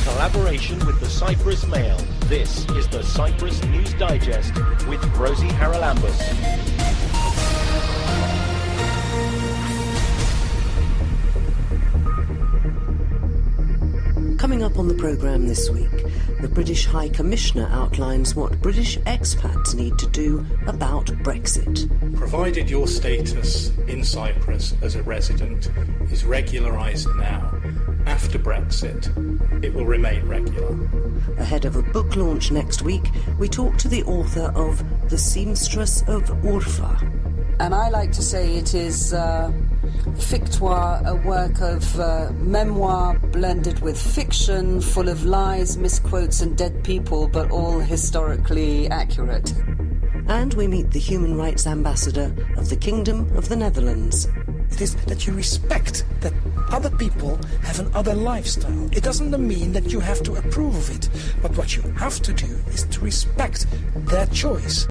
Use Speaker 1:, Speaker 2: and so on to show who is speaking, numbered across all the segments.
Speaker 1: collaboration with the Cyprus Mail, this is the Cyprus News Digest with Rosie Charalambous.
Speaker 2: Coming up on the programme this week, the British High Commissioner outlines what British expats need to do about Brexit.
Speaker 3: Provided your status in Cyprus as a resident is regularised now, after Brexit, it will remain regular.
Speaker 2: Ahead of a book launch next week, we talk to the author of The Seamstress of Ourfa.
Speaker 4: And I like to say it is fictoire, a work of memoir blended with fiction, full of lies, misquotes and dead people, but all historically accurate.
Speaker 2: And we meet the Human Rights Ambassador of the Kingdom of the Netherlands.
Speaker 5: It is that you respect that other people have an other lifestyle. It doesn't mean that you have to approve of it, but what you have to do is to respect their choice.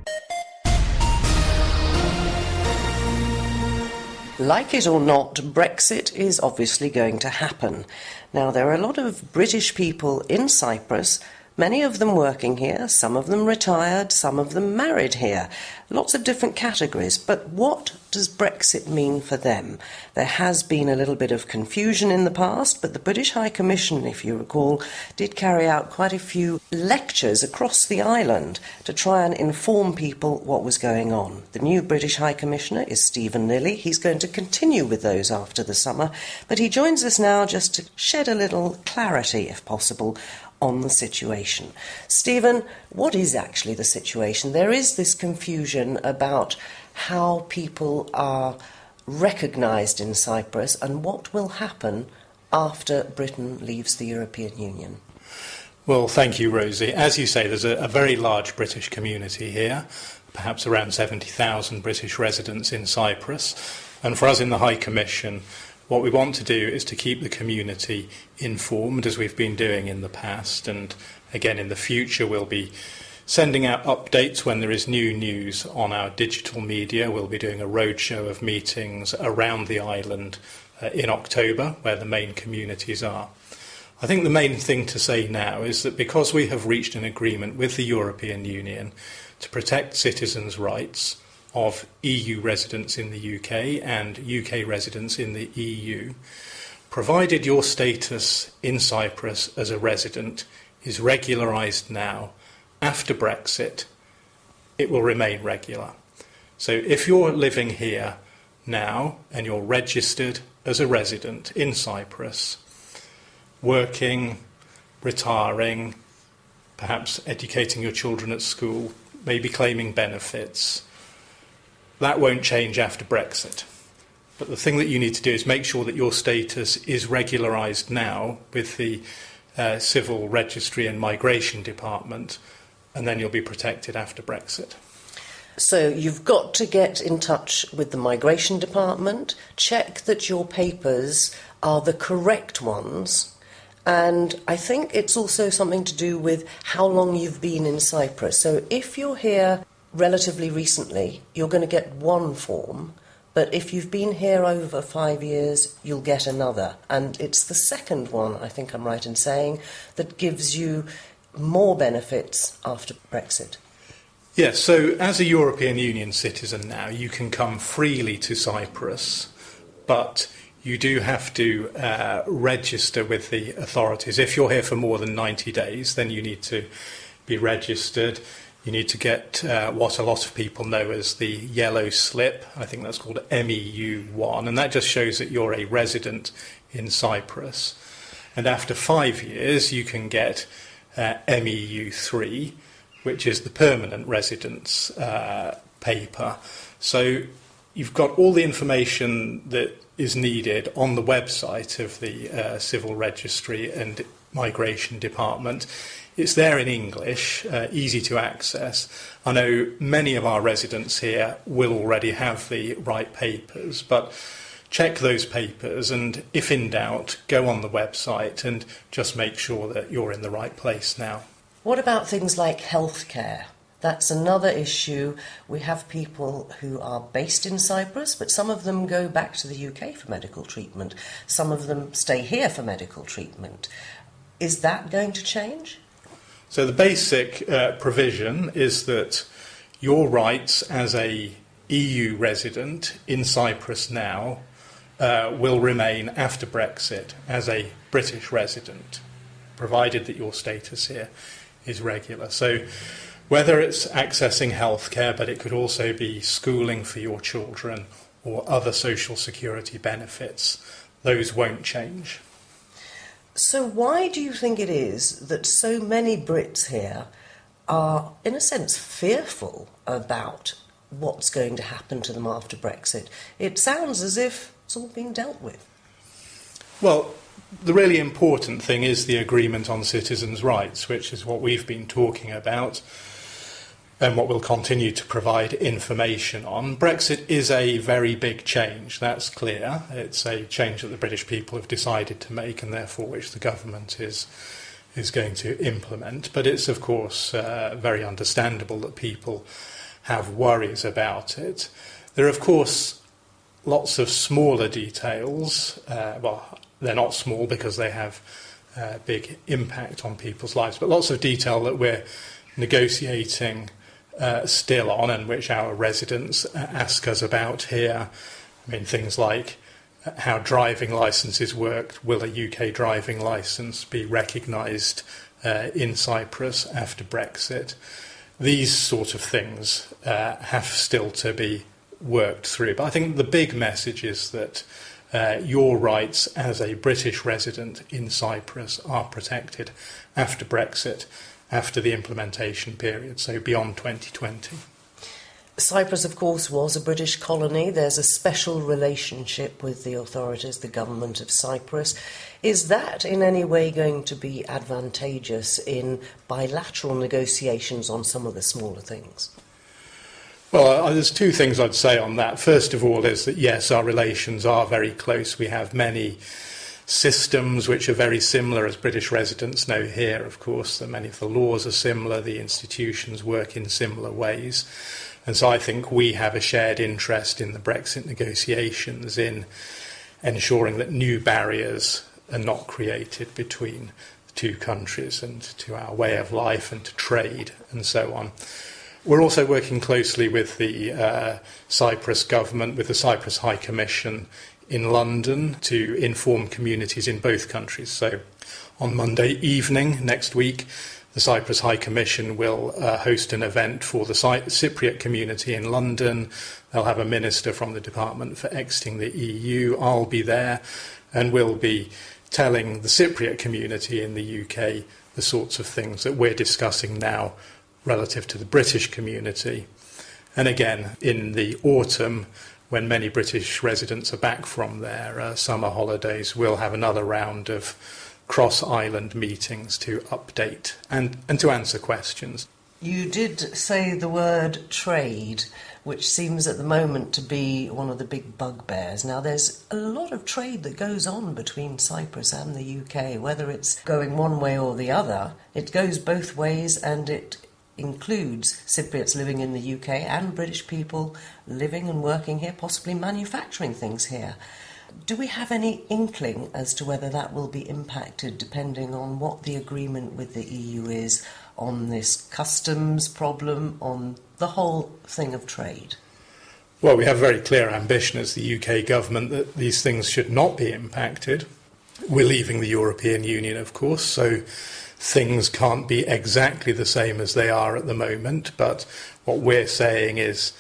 Speaker 2: Like it or not, Brexit is obviously going to happen. Now, there are a lot of British people in Cyprus, many of them working here, some of them retired, some of them married here. Lots of different categories. But what does Brexit mean for them? There has been a little bit of confusion in the past, but the British High Commission, if you recall, did carry out quite a few lectures across the island to try and inform people what was going on. The new British High Commissioner is Stephen Lilly. He's going to continue with those after the summer, but he joins us now just to shed a little clarity, if possible, on the situation. Stephen, what is actually the situation? There is this confusion about how people are recognised in Cyprus and what will happen after Britain leaves the European Union.
Speaker 3: Well, thank you, Rosie. As you say, there's a very large British community here, perhaps around 70,000 British residents in Cyprus. And for us in the High Commission, what we want to do is to keep the community informed, as we've been doing in the past, and again in the future we'll be sending out updates when there is new news on our digital media. We'll be doing a roadshow of meetings around the island in October, where the main communities are. I think the main thing to say now is that because we have reached an agreement with the European Union to protect citizens' rights of EU residents in the UK and UK residents in the EU, provided your status in Cyprus as a resident is regularised now, after Brexit, it will remain regular. So if you're living here now and you're registered as a resident in Cyprus, working, retiring, perhaps educating your children at school, maybe claiming benefits, that won't change after Brexit. But the thing that you need to do is make sure that your status is regularised now with the Civil Registry and Migration Department, and then you'll be protected after Brexit.
Speaker 2: So you've got to get in touch with the Migration Department, check that your papers are the correct ones, and I think it's also something to do with how long you've been in Cyprus. So if you're here relatively recently, you're going to get one form, but if you've been here over 5 years, you'll get another. And it's the second one, I think I'm right in saying, that gives you more benefits after Brexit.
Speaker 3: Yes, so as a European Union citizen now, you can come freely to Cyprus, but you do have to register with the authorities. If you're here for more than 90 days, then you need to be registered. You need to get what a lot of people know as the yellow slip. I think that's called MEU1, and that just shows that you're a resident in Cyprus. And after 5 years, you can get MEU3, which is the permanent residence paper. So you've got all the information that is needed on the website of the Civil Registry and Migration Department. It's there in English, easy to access. I know many of our residents here will already have the right papers, but check those papers, and if in doubt, go on the website and just make sure that you're in the right place now.
Speaker 2: What about things like healthcare? That's another issue. We have people who are based in Cyprus, but some of them go back to the UK for medical treatment. Some of them stay here for medical treatment. Is that going to change?
Speaker 3: So the basic provision is that your rights as a EU resident in Cyprus now will remain after Brexit as a British resident, provided that your status here is regular. So whether it's accessing healthcare, but it could also be schooling for your children or other social security benefits, those won't change.
Speaker 2: So why do you think it is that so many Brits here are, in a sense, fearful about what's going to happen to them after Brexit? It sounds as if it's all being dealt with.
Speaker 3: Well, the really important thing is the agreement on citizens' rights, which is what we've been talking about and what we'll continue to provide information on. Brexit is a very big change, that's clear. It's a change that the British people have decided to make and therefore which the government is going to implement. But it's, of course, very understandable that people have worries about it. There are, of course, lots of smaller details. Well, they're not small because they have big impact on people's lives, but lots of detail that we're negotiating still on and which our residents ask us about here. I mean, things like how driving licences work. Will a UK driving licence be recognised in Cyprus after Brexit? These sort of things have still to be worked through. But I think the big message is that your rights as a British resident in Cyprus are protected after Brexit, after the implementation period, so beyond 2020.
Speaker 2: Cyprus, of course, was a British colony. There's a special relationship with the authorities, the government of Cyprus. Is that in any way going to be advantageous in bilateral negotiations on some of the smaller things?
Speaker 3: Well, there's two things I'd say on that. First of all is that, yes, our relations are very close. We have many systems which are very similar, as British residents know here, of course, that many of the laws are similar, the institutions work in similar ways. And so I think we have a shared interest in the Brexit negotiations in ensuring that new barriers are not created between the two countries and to our way of life and to trade and so on. We're also working closely with the Cyprus government, with the Cyprus High Commission in London to inform communities in both countries. So on Monday evening next week, the Cyprus High Commission will host an event for the Cypriot community in London. They'll have a minister from the Department for Exiting the EU. I'll be there and we'll be telling the Cypriot community in the UK the sorts of things that we're discussing now relative to the British community. And again, in the autumn, when many British residents are back from their summer holidays, we'll have another round of cross-island meetings to update and to answer questions.
Speaker 2: You did say the word trade, which seems at the moment to be one of the big bugbears. Now, there's a lot of trade that goes on between Cyprus and the UK, whether it's going one way or the other. It goes both ways, and it includes Cypriots living in the UK and British people living and working here, possibly manufacturing things here. Do we have any inkling as to whether that will be impacted depending on what the agreement with the EU is on this customs problem, on the whole thing of trade?
Speaker 3: Well, we have a very clear ambition as the UK government that these things should not be impacted. We're leaving the European Union, of course, so things can't be exactly the same as they are at the moment, but what we're saying is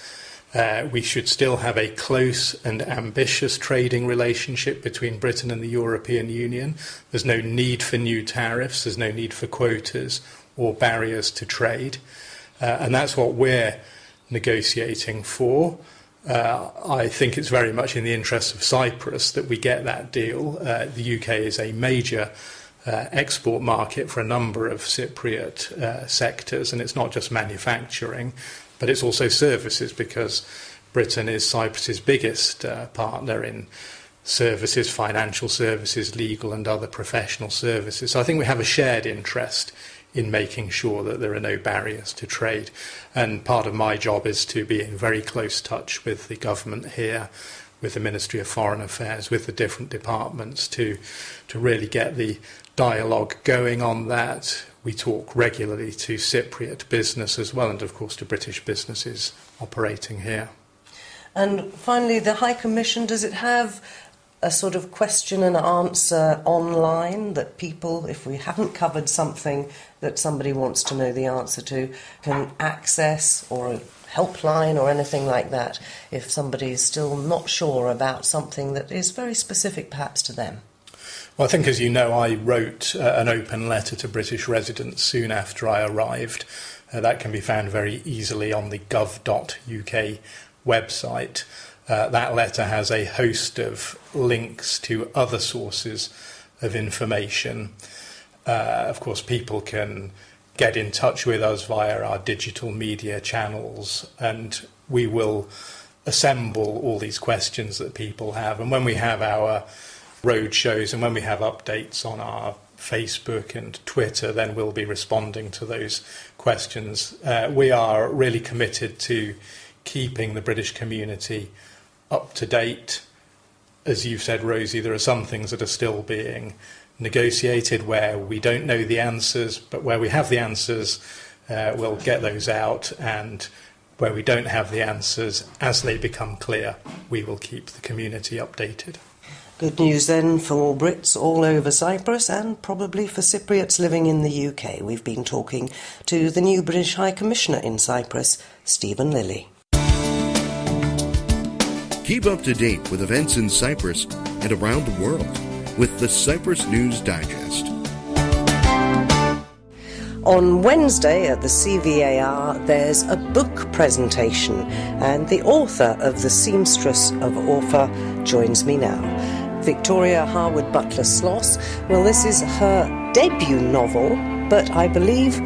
Speaker 3: we should still have a close and ambitious trading relationship between Britain and the European Union. There's no need for new tariffs, there's no need for quotas or barriers to trade, and that's what we're negotiating for. I think it's very much in the interest of Cyprus that we get that deal. The UK is a major export market for a number of Cypriot sectors, and it's not just manufacturing, but it's also services, because Britain is Cyprus's biggest partner in services, financial services, legal and other professional services. So I think we have a shared interest in making sure that there are no barriers to trade. And part of my job is to be in very close touch with the government here, with the Ministry of Foreign Affairs, with the different departments to really get the dialogue going on that. We talk regularly to Cypriot business as well, and of course to British businesses operating here.
Speaker 2: And finally, the High Commission, does it have a sort of question and answer online that people, if we haven't covered something that somebody wants to know the answer to, can access, or a helpline or anything like that, if somebody's still not sure about something that is very specific perhaps to them?
Speaker 3: Well, I think, as you know, I wrote an open letter to British residents soon after I arrived. That can be found very easily on the gov.uk website. That letter has a host of links to other sources of information. Of course, people can get in touch with us via our digital media channels, and we will assemble all these questions that people have. And when we have our road shows and when we have updates on our Facebook and Twitter, then we'll be responding to those questions. We are really committed to keeping the British community up to date. As you've said, Rosie, there are some things that are still being negotiated where we don't know the answers, but where we have the answers, we'll get those out, and where we don't have the answers, as they become clear, we will keep the community updated.
Speaker 2: Good news then for Brits all over Cyprus, and probably for Cypriots living in the UK. We've been talking to the new British High Commissioner in Cyprus, Stephen Lilly.
Speaker 6: Keep up to date with events in Cyprus and around the world with the Cyprus News Digest.
Speaker 2: On Wednesday at the CVAR, there's a book presentation, and the author of The Seamstress of Ourfa joins me now. Victoria Harwood Butler Sloss. Well, this is her debut novel, but I believe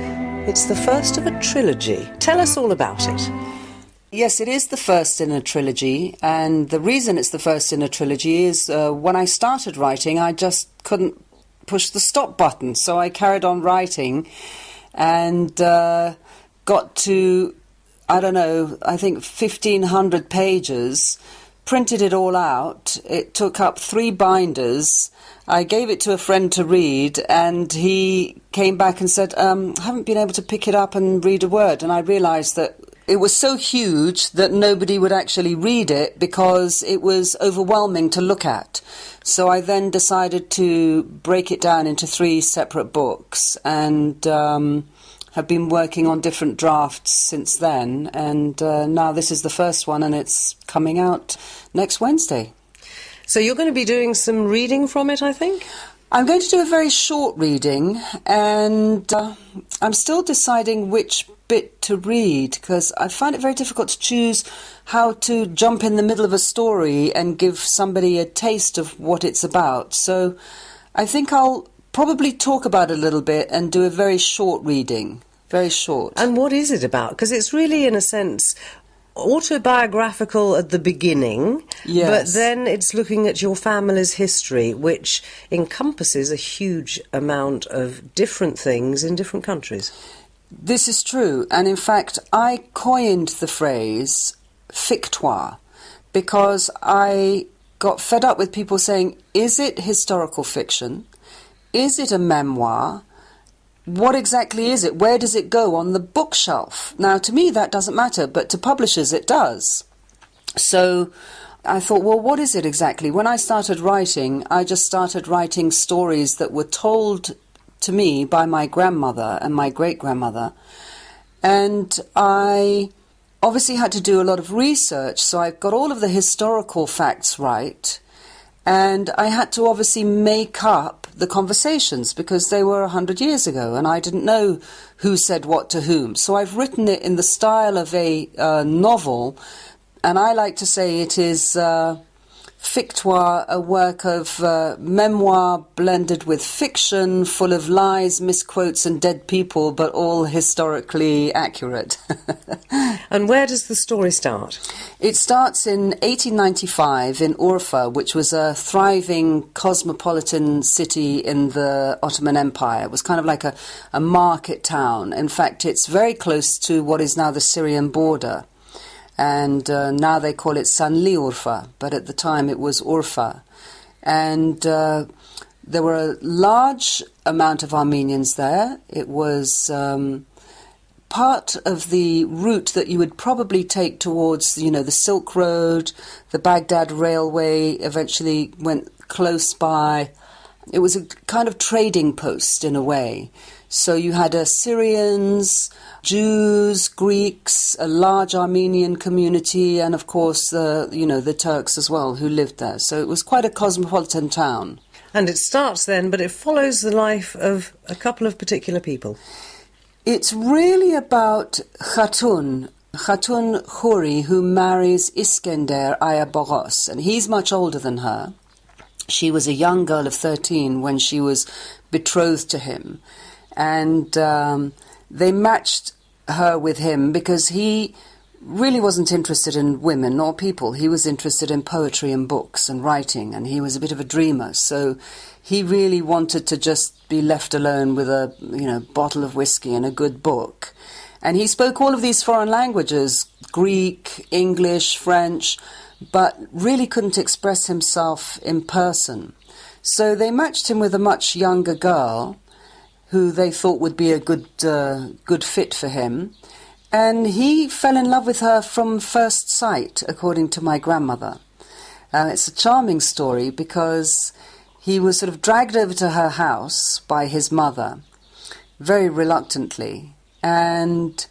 Speaker 2: it's the first of a trilogy. Tell us all about it.
Speaker 4: Yes, it is the first in a trilogy, and the reason it's the first in a trilogy is when I started writing, I just couldn't push the stop button, so I carried on writing and got to, I don't know, I think 1,500 pages, printed it all out. It took up 3 binders. I gave it to a friend to read, and he came back and said, I haven't been able to pick it up and read a word. And I realised that it was so huge that nobody would actually read it because it was overwhelming to look at. So I then decided to break it down into 3 separate books, and have been working on different drafts since then, and now this is the first one, and it's coming out next Wednesday.
Speaker 2: So you're going to be doing some reading from it, I think?
Speaker 4: I'm going to do a very short reading, and I'm still deciding which bit to read, because I find it very difficult to choose how to jump in the middle of a story and give somebody a taste of what it's about. So I think I'll probably talk about it a little bit and do a very short reading. Very short.
Speaker 2: And what is it about? Because it's really, in a sense, autobiographical at the beginning,
Speaker 4: yes,
Speaker 2: but then it's looking at your family's history, which encompasses a huge amount of different things in different countries.
Speaker 4: This is true, and in fact I coined the phrase fictoire because I got fed up with people saying, is it historical fiction? Is it a memoir? What exactly is it? Where does it go on the bookshelf? Now, to me, that doesn't matter, but to publishers, it does. So I thought, well, what is it exactly? When I started writing, I just started writing stories that were told to me by my grandmother and my great-grandmother. And I obviously had to do a lot of research, so I got all of the historical facts right. And I had to obviously make up the conversations because they were 100 years ago and I didn't know who said what to whom. So I've written it in the style of a novel, and I like to say it is fictoire, a work of memoir blended with fiction, full of lies, misquotes and dead people, but all historically accurate.
Speaker 2: And where does the story start?
Speaker 4: It starts in 1895 in Ourfa, which was a thriving cosmopolitan city in the Ottoman Empire. It was kind of like a market town. In fact, it's very close to what is now the Syrian border. And now they call it Sanli Ourfa, but at the time it was Ourfa. And There were a large amount of Armenians there. It was part of the route that you would probably take towards, the Silk Road. The Baghdad Railway eventually went close by. It was a kind of trading post in a way. So you had Syrians, Jews, Greeks, a large Armenian community, and of course the Turks as well who lived there. So it was quite a cosmopolitan town.
Speaker 2: And it starts then, but it follows the life of a couple of particular people.
Speaker 4: It's really about Khatun Khoury, who marries Iskender Ayabogos, and he's much older than her. She was a young girl of 13 when she was betrothed to him, and they matched her with him because he really wasn't interested in women or people. He was interested in poetry and books and writing, and he was a bit of a dreamer. So he really wanted to just be left alone with a bottle of whiskey and a good book. And he spoke all of these foreign languages, Greek, English, French, but really couldn't express himself in person. So they matched him with a much younger girl who they thought would be a good fit for him. And he fell in love with her from first sight, according to my grandmother. It's a charming story because he was sort of dragged over to her house by his mother, very reluctantly. And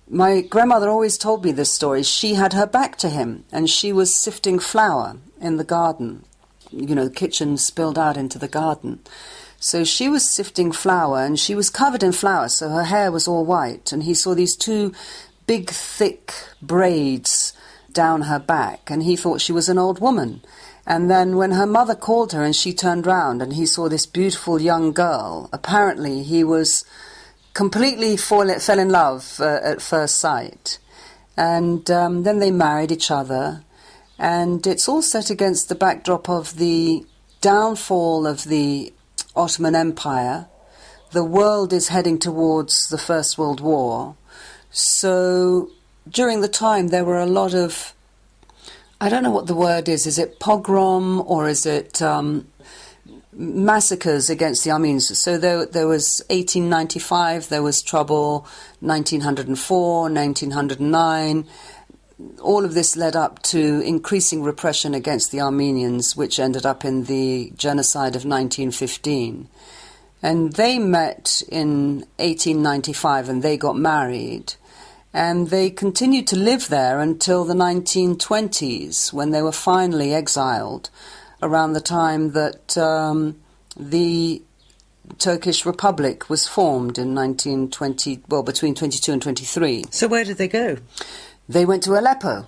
Speaker 4: my grandmother always told me this story. She had her back to him, and she was sifting flour in the garden. The kitchen spilled out into the garden. So she was sifting flour, and she was covered in flour, so her hair was all white. And he saw these two big, thick braids down her back, and he thought she was an old woman. And then when her mother called her and she turned round and he saw this beautiful young girl, apparently he was completely fell in love at first sight. And then they married each other. And it's all set against the backdrop of the downfall of the Ottoman Empire. The world is heading towards the First World War. So during the time there were a lot of, I don't know what the word is it pogrom or is it massacres against the Armenians? So there was 1895, there was trouble, 1904, 1909. All of this led up to increasing repression against the Armenians, which ended up in the genocide of 1915. And they met in 1895 and they got married. And they continued to live there until the 1920s, when they were finally exiled, around the time that the Turkish Republic was formed in 1920, well, between 22 and 23.
Speaker 2: So where did they go?
Speaker 4: They went to Aleppo,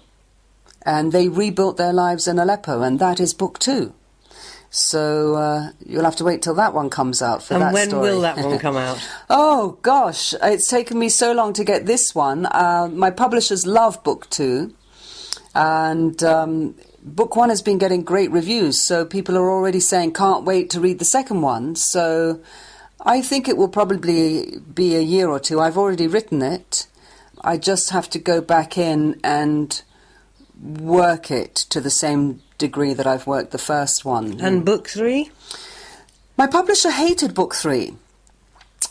Speaker 4: and they rebuilt their lives in Aleppo, and that is book 2. So you'll have to wait till that one comes out for that story.
Speaker 2: And when will that one come out?
Speaker 4: Oh, gosh, it's taken me so long to get this one. My publishers love book 2, and book 1 has been getting great reviews, so people are already saying, can't wait to read the second one. So I think it will probably be a year or two. I've already written it. I just have to go back in and work it to the same degree that I've worked the first one.
Speaker 2: And book 3?
Speaker 4: My publisher hated book 3,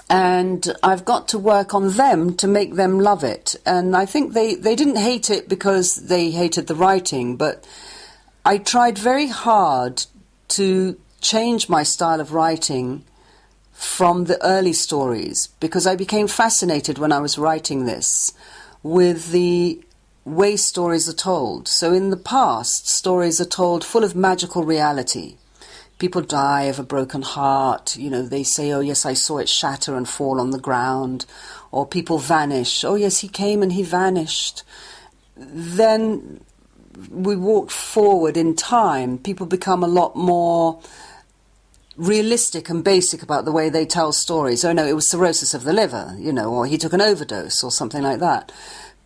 Speaker 4: and I've got to work on them to make them love it. And I think they didn't hate it because they hated the writing, but I tried very hard to change my style of writing from the early stories, because I became fascinated when I was writing this with the way stories are told. So in the past, stories are told full of magical reality. People die of a broken heart. They say, oh, yes, I saw it shatter and fall on the ground. Or people vanish. Oh, yes, he came and he vanished. Then we walk forward in time. People become a lot more realistic and basic about the way they tell stories. Oh, no, it was cirrhosis of the liver, or he took an overdose or something like that.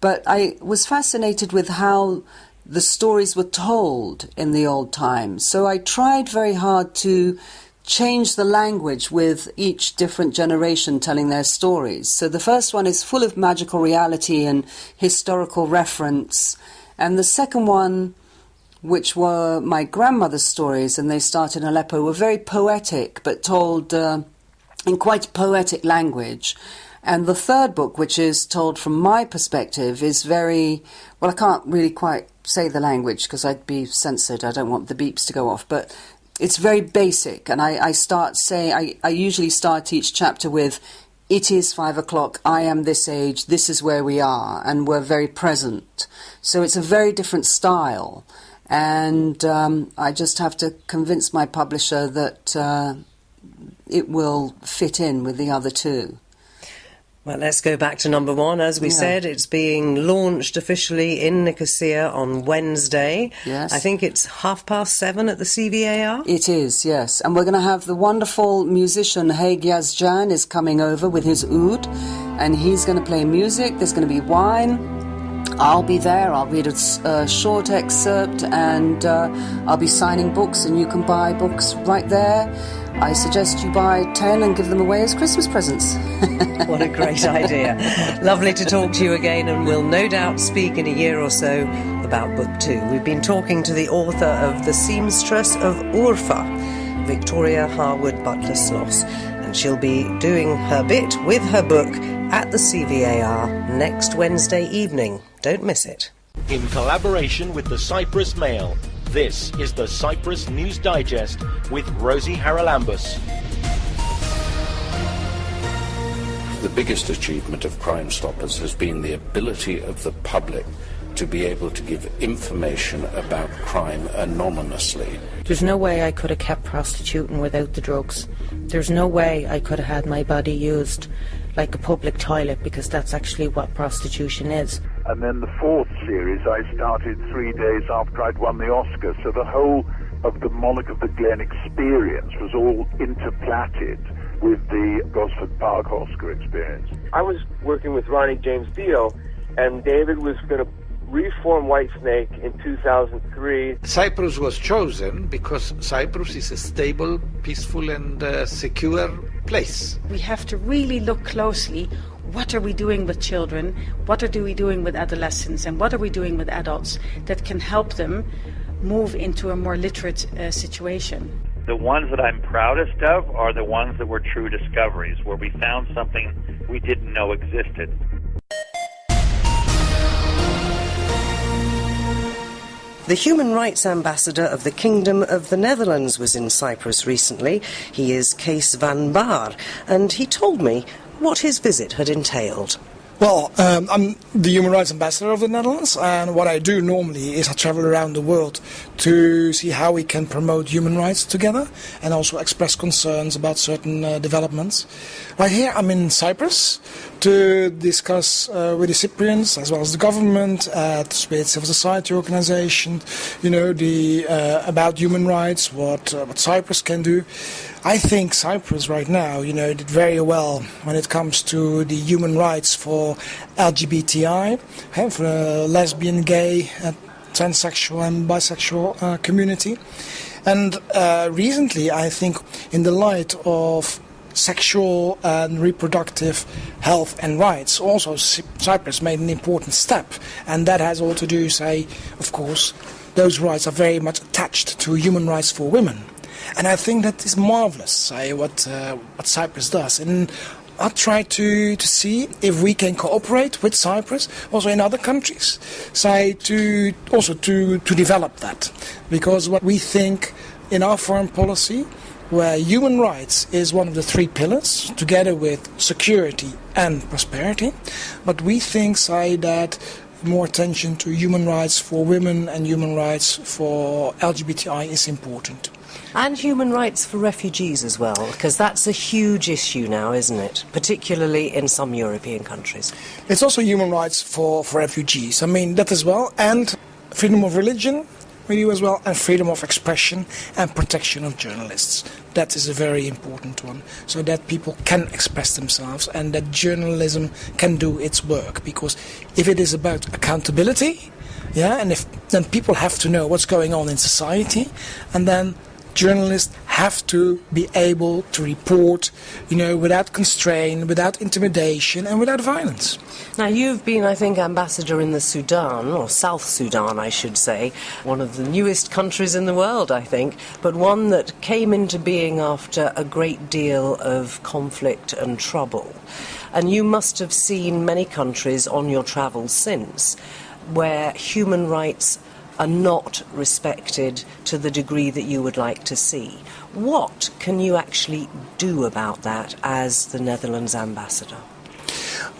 Speaker 4: But I was fascinated with how the stories were told in the old times. So I tried very hard to change the language with each different generation telling their stories. So the first one is full of magical reality and historical reference. And the second one which were my grandmother's stories, and they start in Aleppo, were very poetic, but told in quite poetic language. And the third book, which is told from my perspective, is very, well, I can't really quite say the language because I'd be censored. I don't want the beeps to go off, but it's very basic. And I usually start each chapter with, it is 5 o'clock, I am this age, this is where we are, and we're very present. So it's a very different style. And I just have to convince my publisher that it will fit in with the other two.
Speaker 2: Well, let's go back to number one. As we said, it's being launched officially in Nicosia on Wednesday.
Speaker 4: Yes.
Speaker 2: I think it's 7:30 at the CVAR.
Speaker 4: It is, yes. And we're going to have the wonderful musician Haig Yazjan is coming over with his oud, and he's going to play music. There's going to be wine. I'll be there. I'll read a short excerpt, and I'll be signing books, and you can buy books right there. I suggest you buy 10 and give them away as Christmas presents.
Speaker 2: What a great idea. Lovely to talk to you again, and we'll no doubt speak in a year or so about book 2. We've been talking to the author of The Seamstress of Ourfa, Victoria Harwood Butler Sloss, and she'll be doing her bit with her book at the CVAR next Wednesday evening. Don't miss it.
Speaker 1: In collaboration with the Cyprus Mail, this is the Cyprus News Digest with Rosie Charalambous.
Speaker 7: The biggest achievement of Crime Stoppers has been the ability of the public to be able to give information about crime anonymously.
Speaker 8: There's no way I could have kept prostituting without the drugs. There's no way I could have had my body used like a public toilet, because that's actually what prostitution is.
Speaker 9: And then the fourth series I started 3 days after I'd won the Oscar, so the whole of the Monarch of the Glen experience was all interplatted with the Gosford Park Oscar experience.
Speaker 10: I was working with Ronnie James Dio, and David was going to reform Whitesnake in 2003.
Speaker 11: Cyprus was chosen because Cyprus is a stable, peaceful and secure place.
Speaker 12: We have to really look closely. What are we doing with children? What are we doing with adolescents? And what are we doing with adults that can help them move into a more literate situation?
Speaker 13: The ones that I'm proudest of are the ones that were true discoveries, where we found something we didn't know existed.
Speaker 2: The Human Rights Ambassador of the Kingdom of the Netherlands was in Cyprus recently. He is Kees van Baar, and he told me what his visit had entailed.
Speaker 5: Well, I'm the Human Rights Ambassador of the Netherlands, and what I do normally is I travel around the world to see how we can promote human rights together and also express concerns about certain developments. Right here I'm in Cyprus to discuss with the Cyprians as well as the government, with civil society organizations, about human rights, what Cyprus can do. I think Cyprus right now, did very well when it comes to the human rights for LGBTI, for the lesbian, gay, transsexual and bisexual community. And recently, I think, in the light of sexual and reproductive health and rights, also Cyprus made an important step. And that has all to do, of course, those rights are very much attached to human rights for women. And I think that is marvelous, what Cyprus does. And I'll try to see if we can cooperate with Cyprus, also in other countries, to develop that. Because what we think in our foreign policy, where human rights is one of the 3 pillars, together with security and prosperity, but we think, that more attention to human rights for women and human rights for LGBTI is important.
Speaker 2: And human rights for refugees as well, because that's a huge issue now, isn't it? Particularly in some European countries.
Speaker 5: It's also human rights for refugees. I mean, that as well. And freedom of religion, we do as well. And freedom of expression and protection of journalists. That is a very important one. So that people can express themselves and that journalism can do its work. Because if it is about accountability, then people have to know what's going on in society, and then journalists have to be able to report, without constraint, without intimidation, and without violence.
Speaker 2: Now, you've been, I think, ambassador in the Sudan, or South Sudan, I should say, one of the newest countries in the world, I think, but one that came into being after a great deal of conflict and trouble. And you must have seen many countries on your travels since where human rights are not respected to the degree that you would like to see. What can you actually do about that as the Netherlands ambassador?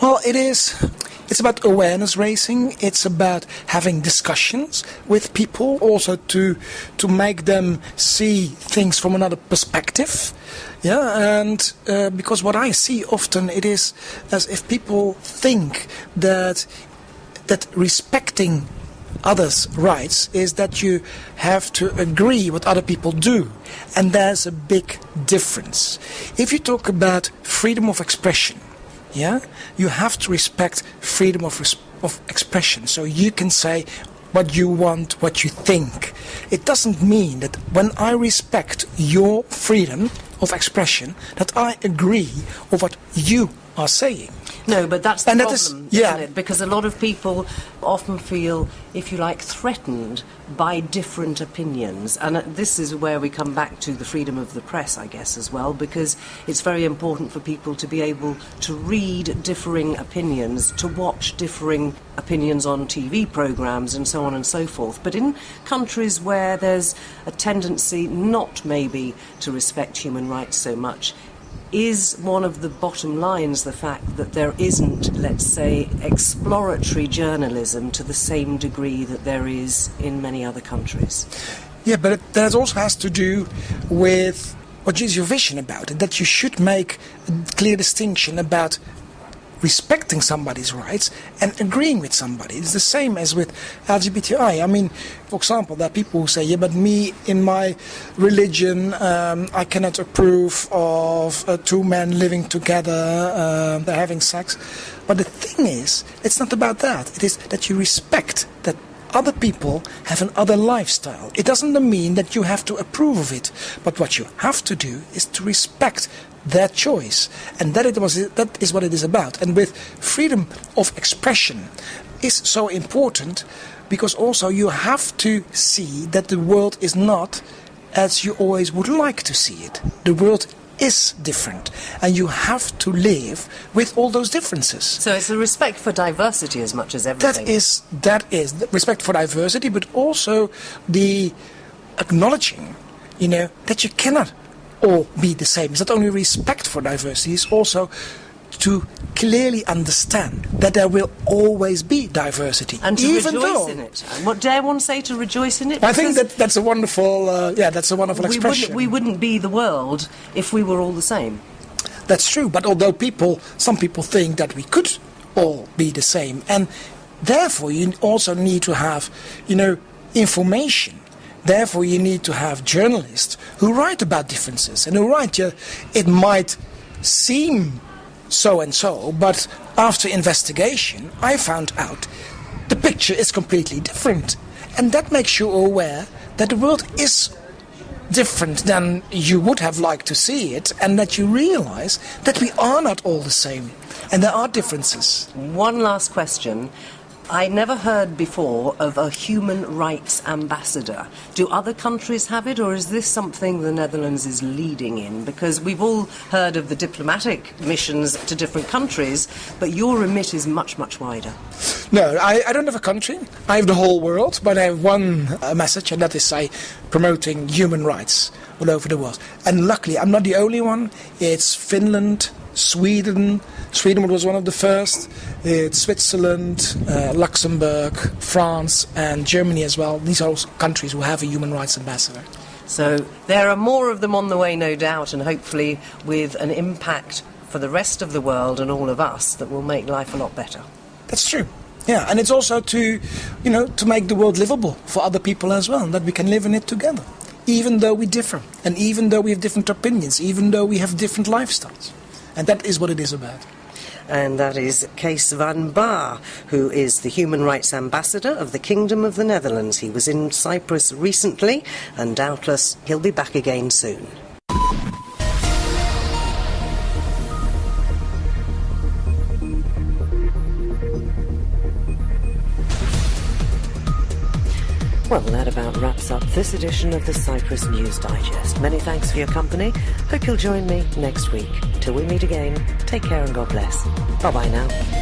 Speaker 5: Well, it's about awareness raising. It's about having discussions with people, also to make them see things from another perspective. Yeah, and because what I see often, it is as if people think that respecting others' rights is that you have to agree what other people do, and there's a big difference. If you talk about freedom of expression, you have to respect freedom of expression, so you can say what you want, what you think. It doesn't mean that when I respect your freedom of expression that I agree with what you are saying.
Speaker 2: No, but that's the problem, isn't it? Because a lot of people often feel, if you like, threatened by different opinions. And this is where we come back to the freedom of the press, I guess, as well, because it's very important for people to be able to read differing opinions, to watch differing opinions on TV programmes and so on and so forth. But in countries where there's a tendency not maybe to respect human rights so much, is one of the bottom lines the fact that there isn't, let's say, exploratory journalism to the same degree that there is in many other countries?
Speaker 5: Yeah, but that also has to do with what is your vision about it, that you should make a clear distinction about respecting somebody's rights and agreeing with somebody. It's the same as with LGBTI. I mean, for example, there are people who say, yeah, but me, in my religion, I cannot approve of two men living together, they're having sex. But the thing is, it's not about that. It is that you respect that other people have another lifestyle. It doesn't mean that you have to approve of it. But what you have to do is to respect their choice, and that is what it is about. And with freedom of expression is so important, because also you have to see that the world is not as you always would like to see it. The world is different, and you have to live with all those differences.
Speaker 2: So it's a respect for diversity as much as everything.
Speaker 5: That is respect for diversity, but also the acknowledging, that you cannot all be the same. It's not only respect for diversity, it's also to clearly understand that there will always be diversity.
Speaker 2: And to rejoice in it. And what dare one say, to rejoice in it?
Speaker 5: I think that's a wonderful, expression.
Speaker 2: We wouldn't be the world if we were all the same.
Speaker 5: That's true, but although some people think that we could all be the same, and therefore you also need to have, information. Therefore, you need to have journalists who write about differences and who write, it might seem so and so, but after investigation, I found out the picture is completely different. And that makes you aware that the world is different than you would have liked to see it, and that you realize that we are not all the same, and there are differences.
Speaker 2: One last question. I never heard before of a human rights ambassador. Do other countries have it, or is this something the Netherlands is leading in? Because we've all heard of the diplomatic missions to different countries, but your remit is much, much wider.
Speaker 5: No, I don't have a country. I have the whole world, but I have one message, and that is promoting human rights all over the world. And luckily, I'm not the only one. It's Finland, Sweden was one of the first. It's Switzerland, Luxembourg, France, and Germany as well. These are also countries who have a human rights ambassador.
Speaker 2: So there are more of them on the way, no doubt, and hopefully with an impact for the rest of the world and all of us that will make life a lot better.
Speaker 5: That's true. Yeah, and it's also to make the world livable for other people as well, and that we can live in it together, even though we differ, and even though we have different opinions, even though we have different lifestyles. And that is what it is about.
Speaker 2: and that is Kees van Baar, who is the Human Rights Ambassador of the Kingdom of the Netherlands. He was in Cyprus recently, and doubtless he'll be back again soon. Well, that about wraps up this edition of the Cyprus News Digest. Many thanks for your company. Hope you'll join me next week. Till we meet again, take care and God bless. Bye-bye now.